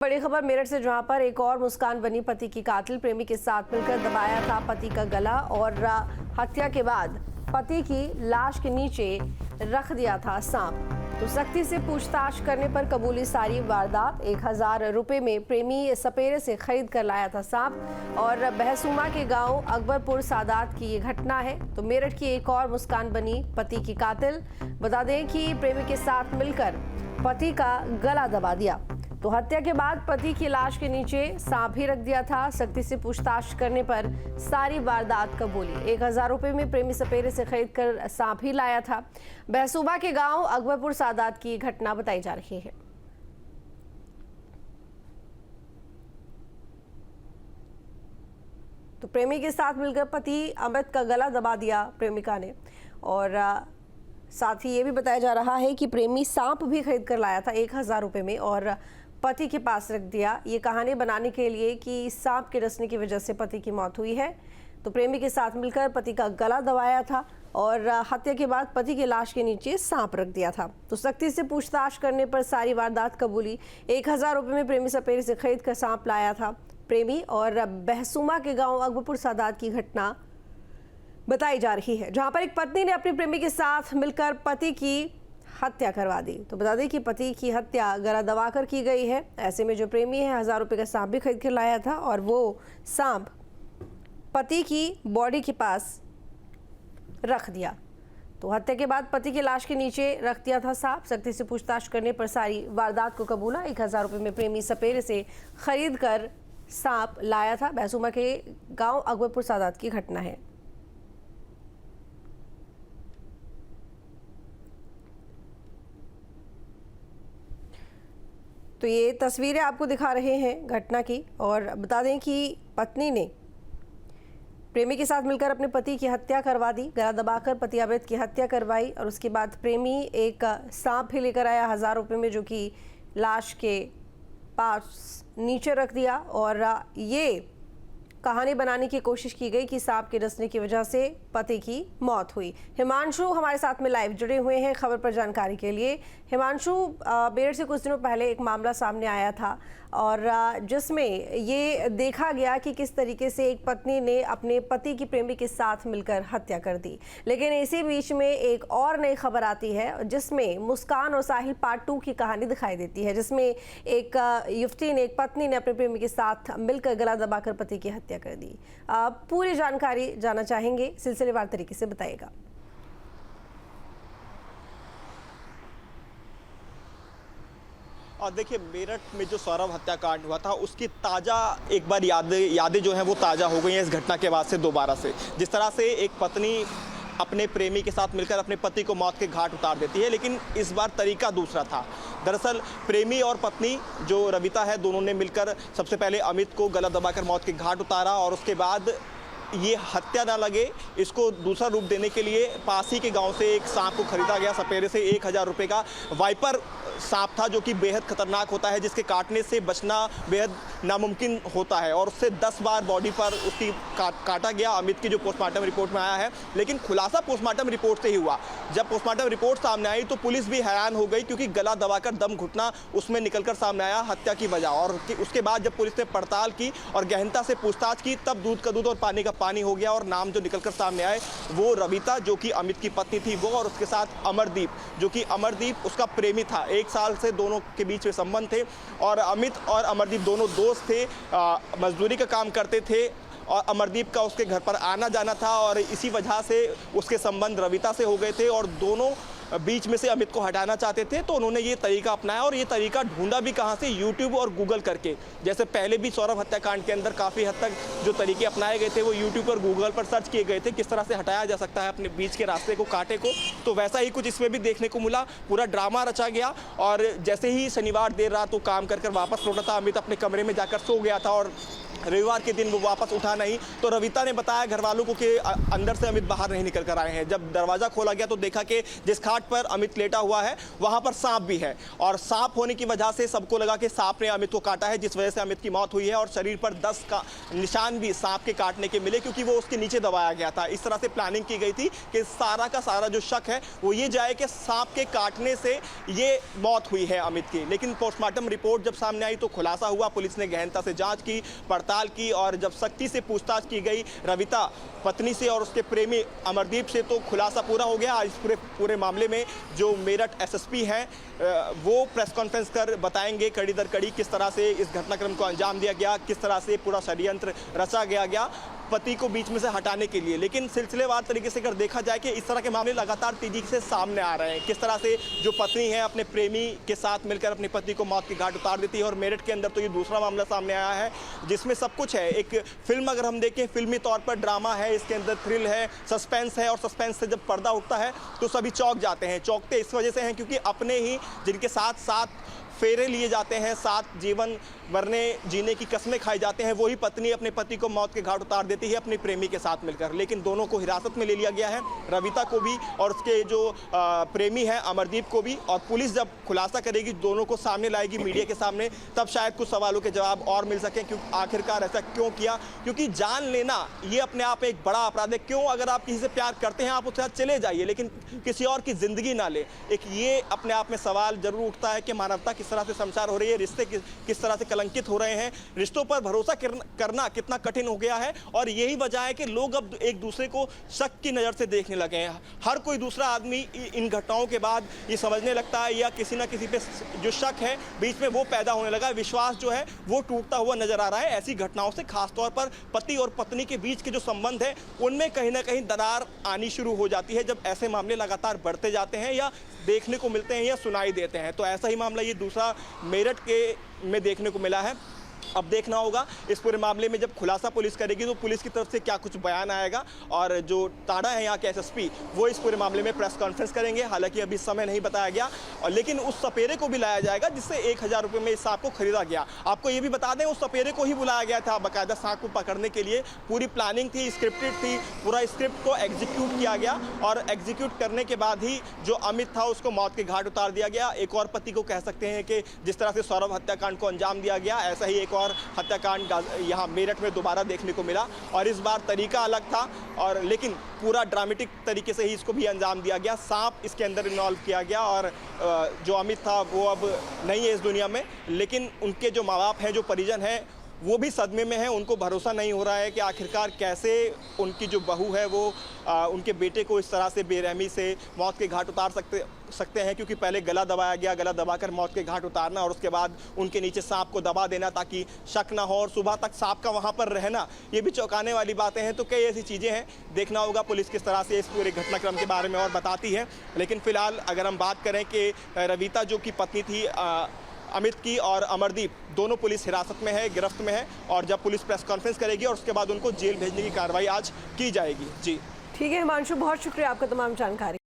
बड़ी खबर मेरठ से, जहां पर एक और मुस्कान बनी पति की कातिल। प्रेमी के साथ मिलकर दबाया था पति का गला और हत्या के बाद पति की लाश के नीचे रख दिया था सांप। तो सख्ती से पूछताछ करने पर कबूली सारी वारदात। 1000 रुपए में प्रेमी सपेरे से खरीद कर लाया था सांप। और बहसूमा के गांव अकबरपुर सादात की ये घटना है। तो मेरठ की एक और मुस्कान बनी पति की कातिल। बता दें कि प्रेमी के साथ मिलकर पति का गला दबा दिया। तो हत्या के बाद पति की लाश के नीचे सांप भी रख दिया था। सख्ती से पूछताछ करने पर सारी वारदात कबूली। 1000 रुपए में प्रेमी सपेरे से खरीद कर सांप ही लाया था। बहसूबा के गांव अकबरपुर सादात की घटना बताई जा रही है। तो प्रेमी के साथ मिलकर पति अमित का गला दबा दिया प्रेमिका ने। और साथ ही ये भी बताया जा रहा है कि प्रेमी सांप भी खरीद कर लाया था 1000 रुपए में और पति के पास रख दिया। ये कहानी बनाने के लिए कि सांप के डसने की वजह से पति की मौत हुई है। तो प्रेमी के साथ मिलकर पति का गला दबाया था और हत्या के बाद पति की लाश के नीचे सांप रख दिया था। तो सख्ती से पूछताछ करने पर सारी वारदात कबूली। 1000 रुपए में प्रेमी सपेरे से खरीद कर सांप लाया था प्रेमी। और बहसूमा के गाँव अकबरपुर सादात की घटना बताई जा रही है, जहां पर एक पत्नी ने अपने प्रेमी के साथ मिलकर पति की हत्या करवा दी। तो बता दें कि पति की हत्या गला दबाकर की गई है। ऐसे में जो प्रेमी है 1000 रुपए का सांप भी खरीद कर लाया था और वो सांप पति की बॉडी के पास रख दिया। तो हत्या के बाद पति की लाश के नीचे रख दिया था सांप। सख्ती से पूछताछ करने पर सारी वारदात को कबूला। 1000 रुपए में प्रेमी सपेरे से खरीद कर सांप लाया था। बहसूमा के गाँव अकबरपुर सादात की घटना है। तो ये तस्वीरें आपको दिखा रहे हैं घटना की। और बता दें कि पत्नी ने प्रेमी के साथ मिलकर अपने पति की हत्या करवा दी। गला दबाकर पति अमित की हत्या करवाई और उसके बाद प्रेमी एक सांप भी लेकर आया 1000 रुपए में, जो कि लाश के पास नीचे रख दिया। और ये कहानी बनाने की कोशिश की गई कि सांप के डसने की वजह से पति की मौत हुई। हिमांशु हमारे साथ में लाइव जुड़े हुए हैं खबर पर जानकारी के लिए। हिमांशु, मेरठ से कुछ दिनों पहले एक मामला सामने आया था और जिसमें ये देखा गया कि किस तरीके से एक पत्नी ने अपने पति की प्रेमी के साथ मिलकर हत्या कर दी। लेकिन इसी बीच में एक और नई खबर आती है जिसमें मुस्कान और साहिल पार्ट 2 की कहानी दिखाई देती है, जिसमें एक युवती ने, एक पत्नी ने अपने प्रेमी के साथ मिलकर गला दबाकर पति की हत्या कर दी। पूरी जानकारी जानना चाहेंगे, सिलसिलेवार तरीके से बताइएगा। और देखिए, मेरठ में जो सौरभ हत्याकांड हुआ था उसकी ताज़ा एक बार यादें जो हैं वो ताज़ा हो गई हैं इस घटना के बाद से दोबारा से। जिस तरह से एक पत्नी अपने प्रेमी के साथ मिलकर अपने पति को मौत के घाट उतार देती है, लेकिन इस बार तरीका दूसरा था। दरअसल प्रेमी और पत्नी जो रविता है, दोनों ने मिलकर सबसे पहले अमित को गला दबाकर मौत के घाट उतारा और उसके बाद ये हत्या ना लगे इसको दूसरा रूप देने के लिए पास ही के गांव से एक सांप को खरीदा गया सपेरे से। 1000 रुपए का वाइपर सांप था जो कि बेहद खतरनाक होता है, जिसके काटने से बचना बेहद नामुमकिन होता है। और उससे 10 बार बॉडी पर उसकी काटा गया अमित की, जो पोस्टमार्टम रिपोर्ट में आया है। लेकिन खुलासा पोस्टमार्टम रिपोर्ट से ही हुआ। जब पोस्टमार्टम रिपोर्ट सामने आई तो पुलिस भी हैरान हो गई, क्योंकि गला दबाकर दम घुटना उसमें निकलकर सामने आया हत्या की वजह। और उसके बाद जब पुलिस ने पड़ताल की और गहनता से पूछताछ की, तब दूध का दूध और पानी का पानी हो गया। और नाम जो निकलकर सामने आए वो रविता, जो कि अमित की पत्नी थी, वो, और उसके साथ अमरदीप, जो कि अमरदीप उसका प्रेमी था। 1 साल से दोनों के बीच में संबंध थे और अमित और अमरदीप दोनों दोस्त थे, मजदूरी का काम करते थे और अमरदीप का उसके घर पर आना जाना था। और इसी वजह से उसके संबंध रविता से हो गए थे और दोनों बीच में से अमित को हटाना चाहते थे। तो उन्होंने ये तरीका अपनाया और ये तरीका ढूंढा भी कहाँ से, यूट्यूब और गूगल करके। जैसे पहले भी सौरभ हत्याकांड के अंदर काफ़ी हद तक जो तरीके अपनाए गए थे वो यूट्यूब और गूगल पर सर्च किए गए थे, किस तरह से हटाया जा सकता है अपने बीच के रास्ते को, कांटे को। तो वैसा ही कुछ इसमें भी देखने को मिला। पूरा ड्रामा रचा गया और जैसे ही शनिवार देर रात वो काम कर वापस लौटा था, अमित अपने कमरे में जाकर सो गया था और रविवार के दिन वो वापस उठा नहीं। तो रविता ने बताया घर वालों को कि अंदर से अमित बाहर नहीं निकल कर आए हैं। जब दरवाज़ा खोला गया तो देखा कि जिस खाट खाट पर अमित लेटा हुआ है वहां पर सांप भी है, और सांप होने की वजह से सबको लगा कि सांप ने अमित को काटा है, जिस वजह से अमित की मौत हुई है। और शरीर पर 10 का निशान भी सांप के काटने के मिले, क्योंकि वो उसके नीचे दबाया गया था। इस तरह से प्लानिंग की गई थी कि सारा का सारा जो शक है वो ये जाए कि सांप के काटने से ये मौत हुई है अमित की। लेकिन पोस्टमार्टम रिपोर्ट जब सामने आई तो खुलासा हुआ, पुलिस ने गहनता से जांच की, पड़ताल की, और जब सख्ती से पूछताछ की गई रविता पत्नी से और उसके प्रेमी अमरदीप से, तो खुलासा पूरा हो गया। आज इस पूरे मामले में जो मेरठ एसएसपी हैं वो प्रेस कॉन्फ्रेंस कर बताएंगे कड़ी दर कड़ी किस तरह से इस घटनाक्रम को अंजाम दिया गया, किस तरह से पूरा षड्यंत्र रचा गया पति को बीच में से हटाने के लिए। लेकिन सिलसिलेवार तरीके से अगर देखा जाए कि इस तरह के मामले लगातार तेजी से सामने आ रहे हैं, किस तरह से जो पत्नी है अपने प्रेमी के साथ मिलकर अपने पति को मौत के घाट उतार देती है। और मेरठ के अंदर तो ये दूसरा मामला सामने आया है जिसमें सब कुछ है। एक फिल्म अगर हम देखें, फिल्मी तौर पर ड्रामा है, इसके अंदर थ्रिल है, सस्पेंस है, और सस्पेंस से जब पर्दा उठता है तो सभी चौंक जाते हैं। चौंकते इस वजह से हैं क्योंकि अपने ही जिनके साथ फेरे लिए जाते हैं, साथ जीवन मरने जीने की कस्में खाई जाते हैं, वही पत्नी अपने पति को मौत के घाट उतार देती है अपने प्रेमी के साथ मिलकर। लेकिन दोनों को हिरासत में ले लिया गया है, रविता को भी और उसके जो प्रेमी है अमरदीप को भी। और पुलिस जब खुलासा करेगी, दोनों को सामने लाएगी मीडिया के सामने, तब शायद कुछ सवालों के जवाब और मिल सकें क्योंकि आखिरकार ऐसा क्यों किया। क्योंकि जान लेना ये अपने आप एक बड़ा अपराध है। क्यों, अगर आप किसी से प्यार करते हैं आप उसके साथ चले जाइए, लेकिन किसी और की जिंदगी ना ले। एक ये अपने आप में सवाल जरूर उठता है कि मानवता किस तरह से शमशार हो रही है, रिश्ते किस तरह से कलंकित हो रहे हैं, रिश्तों पर भरोसा करना कितना कठिन हो गया है। और यही वजह है कि लोग अब एक दूसरे को शक की नज़र से देखने लगे हैं। हर कोई दूसरा आदमी इन घटनाओं के बाद ये समझने लगता है, या किसी ना किसी पे जो शक है बीच में वो पैदा होने लगा है, विश्वास जो है वो टूटता हुआ नजर आ रहा है। ऐसी घटनाओं से खासतौर पर पति और पत्नी के बीच के जो संबंध है उनमें कहीं ना कहीं दरार आनी शुरू हो जाती है जब ऐसे मामले लगातार बढ़ते जाते हैं या देखने को मिलते हैं या सुनाई देते हैं। तो ऐसा ही मामला ये दूसरा मेरठ के में देखने को मिला है। अब देखना होगा इस पूरे मामले में जब खुलासा पुलिस करेगी तो पुलिस की तरफ से क्या कुछ बयान आएगा। और जो टाडा है यहाँ के एसएसपी वो इस पूरे मामले में प्रेस कॉन्फ्रेंस करेंगे। हालांकि अभी समय नहीं बताया गया, और लेकिन उस सपेरे को भी लाया जाएगा जिससे 1000 रुपये में इस सांप को खरीदा गया। आपको ये भी बता दें, उस सपेरे को ही बुलाया गया था बाकायदा सांप को पकड़ने के लिए। पूरी प्लानिंग थी, स्क्रिप्टेड थी, पूरा स्क्रिप्ट को एग्जीक्यूट किया गया, और एग्जीक्यूट करने के बाद ही जो अमित था उसको मौत के घाट उतार दिया गया। एक और पति को कह सकते हैं कि जिस तरह से सौरभ हत्याकांड को अंजाम दिया गया, ऐसा ही एक और हत्याकांड यहाँ मेरठ में दोबारा देखने को मिला। और इस बार तरीका अलग था, और लेकिन पूरा ड्रामेटिक तरीके से ही इसको भी अंजाम दिया गया। सांप इसके अंदर इन्वॉल्व किया गया, और जो अमित था वो अब नहीं है इस दुनिया में। लेकिन उनके जो माँ बाप हैं, जो परिजन हैं, वो भी सदमे में हैं। उनको भरोसा नहीं हो रहा है कि आखिरकार कैसे उनकी जो बहू है वो उनके बेटे को इस तरह से बेरहमी से मौत के घाट उतार सकते हैं। क्योंकि पहले गला दबाया गया, गला दबाकर मौत के घाट उतारना, और उसके बाद उनके नीचे सांप को दबा देना ताकि शक ना हो, और सुबह तक सांप का वहाँ पर रहना, ये भी चौंकाने वाली बातें हैं। तो कई ऐसी चीज़ें हैं, देखना होगा पुलिस किस तरह से इस पूरे घटनाक्रम के बारे में और बताती है। लेकिन फिलहाल अगर हम बात करें कि रविता जो की पत्नी थी अमित की, और अमरदीप दोनों पुलिस हिरासत में है, गिरफ्त में है। और जब पुलिस प्रेस कॉन्फ्रेंस करेगी और उसके बाद उनको जेल भेजने की कार्रवाई आज की जाएगी। जी ठीक है हिमांशु, बहुत शुक्रिया आपका तमाम जानकारी।